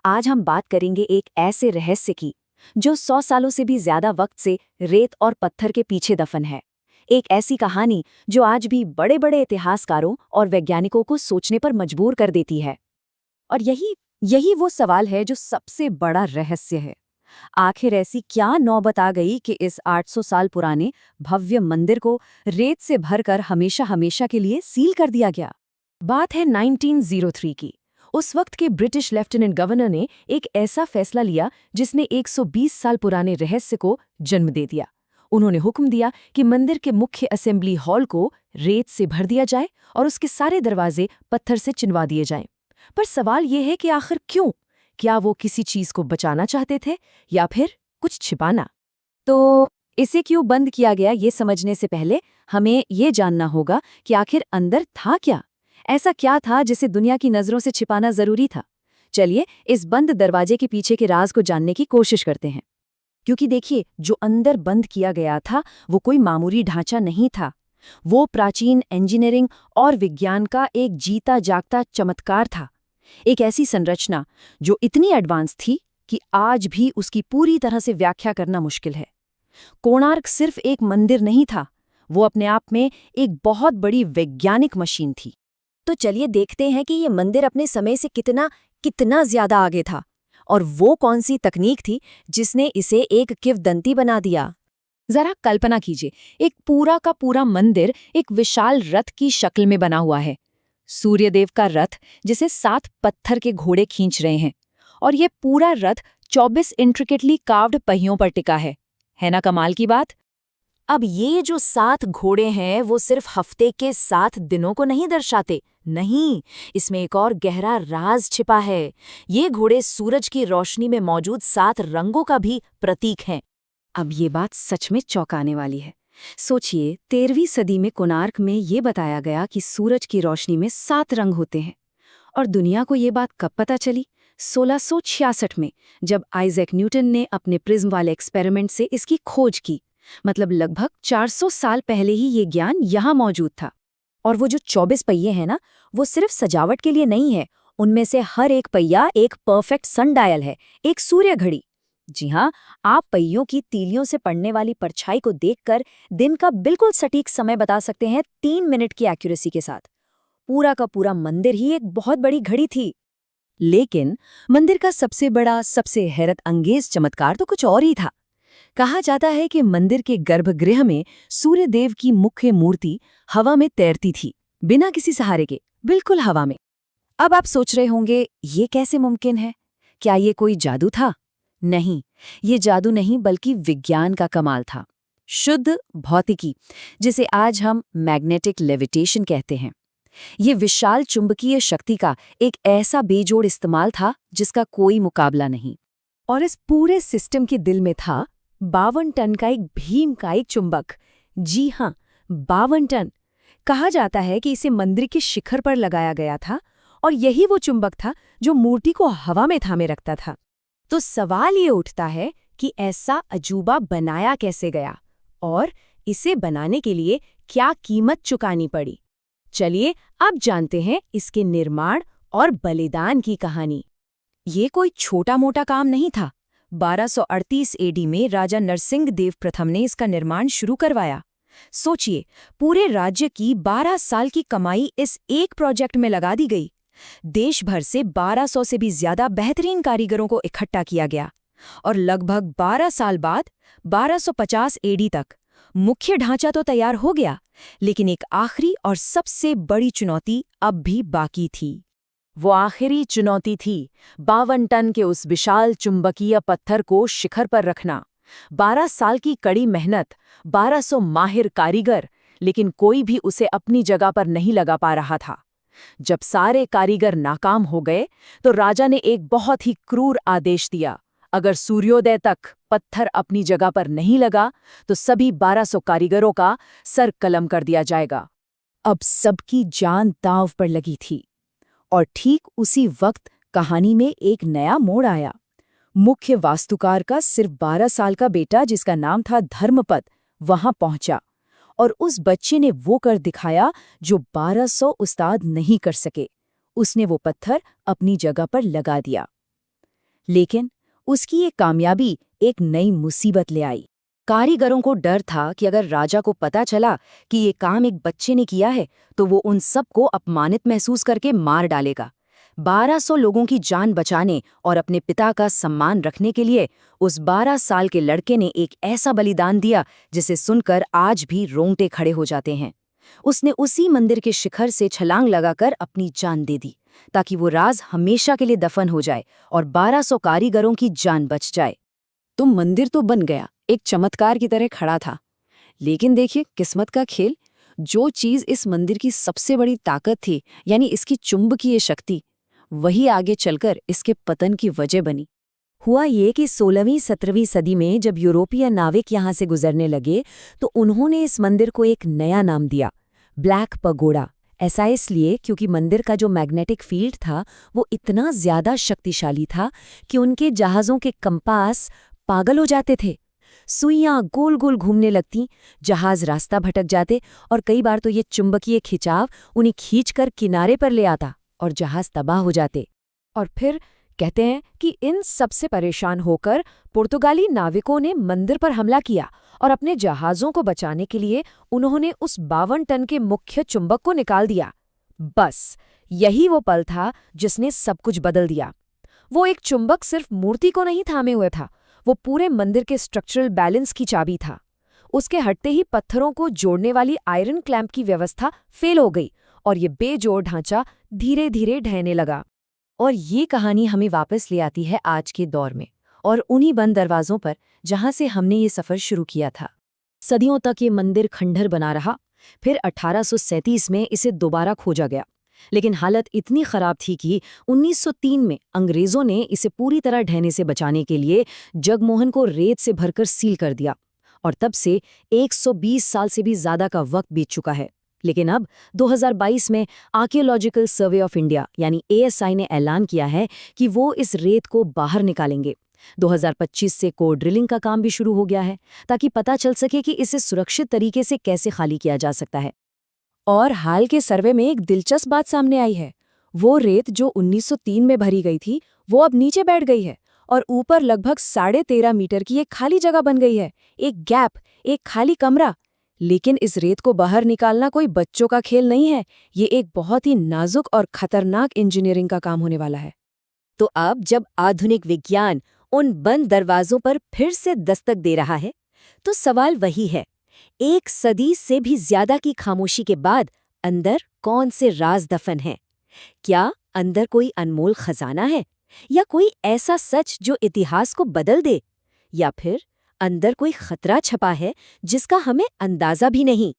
आज हम बात करेंगे एक ऐसे रहस्य की जो 100 सालों से भी ज्यादा वक्त से रेत और पत्थर के पीछे दफन है। एक ऐसी कहानी जो आज भी बड़े बड़े इतिहासकारों और वैज्ञानिकों को सोचने पर मजबूर कर देती है। और यही यही वो सवाल है जो सबसे बड़ा रहस्य है। आखिर ऐसी क्या नौबत आ गई कि इस 800 साल पुराने भव्य मंदिर को रेत से भरकर हमेशा हमेशा के लिए सील कर दिया गया। बात है 1903 की। उस वक्त के ब्रिटिश लेफ्टिनेंट गवर्नर ने एक ऐसा फैसला लिया जिसने 120 साल पुराने रहस्य को जन्म दे दिया। उन्होंने हुक्म दिया कि मंदिर के मुख्य असेंबली हॉल को रेत से भर दिया जाए और उसके सारे दरवाजे पत्थर से चिनवा दिए जाएं। पर सवाल यह है कि आखिर क्यों? क्या वो किसी चीज को बचाना चाहते थे या फिर कुछ छिपाना? तो इसे क्यों बंद किया गया ये समझने से पहले हमें ये जानना होगा कि आखिर अंदर था क्या। ऐसा क्या था जिसे दुनिया की नजरों से छिपाना जरूरी था। चलिए इस बंद दरवाजे के पीछे के राज को जानने की कोशिश करते हैं। क्योंकि देखिए, जो अंदर बंद किया गया था वो कोई मामूली ढांचा नहीं था। वो प्राचीन इंजीनियरिंग और विज्ञान का एक जीता जागता चमत्कार था। एक ऐसी संरचना जो इतनी एडवांस थी कि आज भी उसकी पूरी तरह से व्याख्या करना मुश्किल है। कोणार्क सिर्फ एक मंदिर नहीं था, वो अपने आप में एक बहुत बड़ी वैज्ञानिक मशीन थी। तो चलिए देखते हैं कि ये मंदिर अपने समय से कितना कितना ज्यादा आगे था और वो कौन सी तकनीक थी जिसने इसे एक किंवदंती बना दिया। जरा कल्पना कीजिए, एक पूरा का पूरा मंदिर एक विशाल रथ की शक्ल में बना हुआ है। सूर्यदेव का रथ जिसे 7 पत्थर के घोड़े खींच रहे हैं, और ये पूरा रथ 24 इंट्रिकेटली कार्व्ड पहियों पर टिका है ना कमाल की बात। अब ये जो 7 घोड़े हैं वो सिर्फ हफ्ते के 7 दिनों को नहीं दर्शाते, नहीं, इसमें एक और गहरा राज छिपा है। ये घोड़े सूरज की रोशनी में मौजूद 7 रंगों का भी प्रतीक हैं। अब ये बात सच में चौंकाने वाली है। सोचिए, 13वीं सदी में कोणार्क में ये बताया गया कि सूरज की रोशनी में 7 रंग होते हैं। और दुनिया को ये बात कब पता चली? 1666 में, जब आइजैक न्यूटन ने अपने प्रिज्म वाले एक्सपेरिमेंट से इसकी खोज की। मतलब लगभग 400 साल पहले ही ये ज्ञान यहाँ मौजूद था। और वो जो 24 पहिए हैं ना, वो सिर्फ सजावट के लिए नहीं है। उनमें से हर एक पहिया एक परफेक्ट सनडायल है, एक सूर्य घड़ी। जी हाँ, आप पहियों की तीलियों से पड़ने वाली परछाई को देखकर दिन का बिल्कुल सटीक समय बता सकते हैं, 3 मिनट की एक्यूरेसी के साथ। पूरा का पूरा मंदिर ही एक बहुत बड़ी घड़ी थी। लेकिन मंदिर का सबसे बड़ा, सबसे हैरत अंगेज चमत्कार तो कुछ और ही था। कहा जाता है कि मंदिर के गर्भगृह में सूर्यदेव की मुख्य मूर्ति हवा में तैरती थी, बिना किसी सहारे के, बिल्कुल हवा में। अब आप सोच रहे होंगे, ये कैसे मुमकिन है? क्या ये कोई जादू था? नहीं, ये जादू नहीं बल्कि विज्ञान का कमाल था। शुद्ध भौतिकी, जिसे आज हम मैग्नेटिक लेविटेशन कहते हैं। ये विशाल चुंबकीय शक्ति का एक ऐसा बेजोड़ इस्तेमाल था जिसका कोई मुकाबला नहीं। और इस पूरे सिस्टम के दिल में था 52 टन का एक भीमकाय चुंबक। जी हाँ, 52 टन। कहा जाता है कि इसे मंदिर के शिखर पर लगाया गया था और यही वो चुंबक था जो मूर्ति को हवा में थामे रखता था। तो सवाल ये उठता है कि ऐसा अजूबा बनाया कैसे गया और इसे बनाने के लिए क्या कीमत चुकानी पड़ी। चलिए अब जानते हैं इसके निर्माण और बलिदान की कहानी। ये कोई छोटा मोटा काम नहीं था। 1238 एडी में राजा नरसिंह देव प्रथम ने इसका निर्माण शुरू करवाया। सोचिए, पूरे राज्य की 12 साल की कमाई इस एक प्रोजेक्ट में लगा दी गई। देश भर से 1200 से भी ज्यादा बेहतरीन कारीगरों को इकट्ठा किया गया और लगभग 12 साल बाद 1250 एडी तक मुख्य ढांचा तो तैयार हो गया, लेकिन एक आखिरी और सबसे बड़ी चुनौती अब भी बाकी थी। वो आखिरी चुनौती थी 52 टन के उस विशाल चुंबकीय पत्थर को शिखर पर रखना। 12 साल की कड़ी मेहनत, 1200 माहिर कारीगर, लेकिन कोई भी उसे अपनी जगह पर नहीं लगा पा रहा था। जब सारे कारीगर नाकाम हो गए तो राजा ने एक बहुत ही क्रूर आदेश दिया। अगर सूर्योदय तक पत्थर अपनी जगह पर नहीं लगा तो सभी 1200 कारीगरों का सर कलम कर दिया जाएगा। अब सबकी जान दांव पर लगी थी। और ठीक उसी वक्त कहानी में एक नया मोड़ आया। मुख्य वास्तुकार का सिर्फ 12 साल का बेटा, जिसका नाम था धर्मपद, वहां पहुंचा और उस बच्चे ने वो कर दिखाया जो 1200 उस्ताद नहीं कर सके। उसने वो पत्थर अपनी जगह पर लगा दिया। लेकिन उसकी ये कामयाबी एक नई मुसीबत ले आई। कारीगरों को डर था कि अगर राजा को पता चला कि ये काम एक बच्चे ने किया है तो वो उन सबको अपमानित महसूस करके मार डालेगा। 1200 लोगों की जान बचाने और अपने पिता का सम्मान रखने के लिए उस 12 साल के लड़के ने एक ऐसा बलिदान दिया जिसे सुनकर आज भी रोंगटे खड़े हो जाते हैं। उसने उसी मंदिर के शिखर से छलांग लगाकर अपनी जान दे दी ताकि वो राज हमेशा के लिए दफन हो जाए और 1200 कारीगरों की जान बच जाए। तो मंदिर तो बन गया, एक चमत्कार की तरह खड़ा था। लेकिन देखिए किस्मत का खेल, जो चीज इस मंदिर की सबसे बड़ी ताकत थी, यानी इसकी चुंबकीय शक्ति, वही आगे चलकर इसके पतन की वजह बनी। हुआ ये कि 16वीं-17वीं सदी में जब यूरोपीय नाविक यहाँ से गुजरने लगे तो उन्होंने इस मंदिर को एक नया नाम दिया, ब्लैक पगोडा। ऐसा इसलिए क्योंकि मंदिर का जो मैग्नेटिक फील्ड था वो इतना ज्यादा शक्तिशाली था कि उनके जहाज़ों के कंपास पागल हो जाते थे। सुइयां गोल गोल घूमने लगती, जहाज रास्ता भटक जाते और कई बार तो ये चुंबकीय खिंचाव उन्हें खींचकर किनारे पर ले आता और जहाज तबाह हो जाते। और फिर कहते हैं कि इन सबसे परेशान होकर पुर्तगाली नाविकों ने मंदिर पर हमला किया और अपने जहाज़ों को बचाने के लिए उन्होंने उस 52 टन के मुख्य चुंबक को निकाल दिया। बस यही वो पल था जिसने सब कुछ बदल दिया। वो एक चुंबक सिर्फ मूर्ति को नहीं थामे हुए था, वो पूरे मंदिर के स्ट्रक्चरल बैलेंस की चाबी था। उसके हटते ही पत्थरों को जोड़ने वाली आयरन क्लैंप की व्यवस्था फेल हो गई और ये बेजोड़ ढांचा धीरे धीरे ढहने लगा। और ये कहानी हमें वापस ले आती है आज के दौर में और उन्हीं बंद दरवाजों पर जहां से हमने ये सफर शुरू किया था। सदियों तक ये मंदिर खंडहर बना रहा, फिर 1837 में इसे दोबारा खोजा गया। लेकिन हालत इतनी खराब थी कि 1903 में अंग्रेजों ने इसे पूरी तरह ढहने से बचाने के लिए जगमोहन को रेत से भरकर सील कर दिया। और तब से 120 साल से भी ज्यादा का वक्त बीत चुका है। लेकिन अब 2022 में आर्कियोलॉजिकल सर्वे ऑफ इंडिया यानी ASI ने ऐलान किया है कि वो इस रेत को बाहर निकालेंगे। 2025 से कोर ड्रिलिंग का काम भी शुरू हो गया है ताकि पता चल सके कि इसे सुरक्षित तरीके से कैसे खाली किया जा सकता है। और हाल के सर्वे में एक दिलचस्प बात सामने आई है। वो रेत जो 1903 में भरी गई थी वो अब नीचे बैठ गई है और ऊपर लगभग 13.5 मीटर की एक खाली जगह बन गई है, एक गैप, एक खाली कमरा। लेकिन इस रेत को बाहर निकालना कोई बच्चों का खेल नहीं है, ये एक बहुत ही नाजुक और खतरनाक इंजीनियरिंग का काम होने वाला है। तो अब जब आधुनिक विज्ञान उन बंद दरवाजों पर फिर से दस्तक दे रहा है, तो सवाल वही है, एक सदी से भी ज्यादा की खामोशी के बाद अंदर कौन से राज दफन हैं? क्या अंदर कोई अनमोल खजाना है, या कोई ऐसा सच जो इतिहास को बदल दे, या फिर अंदर कोई खतरा छपा है जिसका हमें अंदाजा भी नहीं?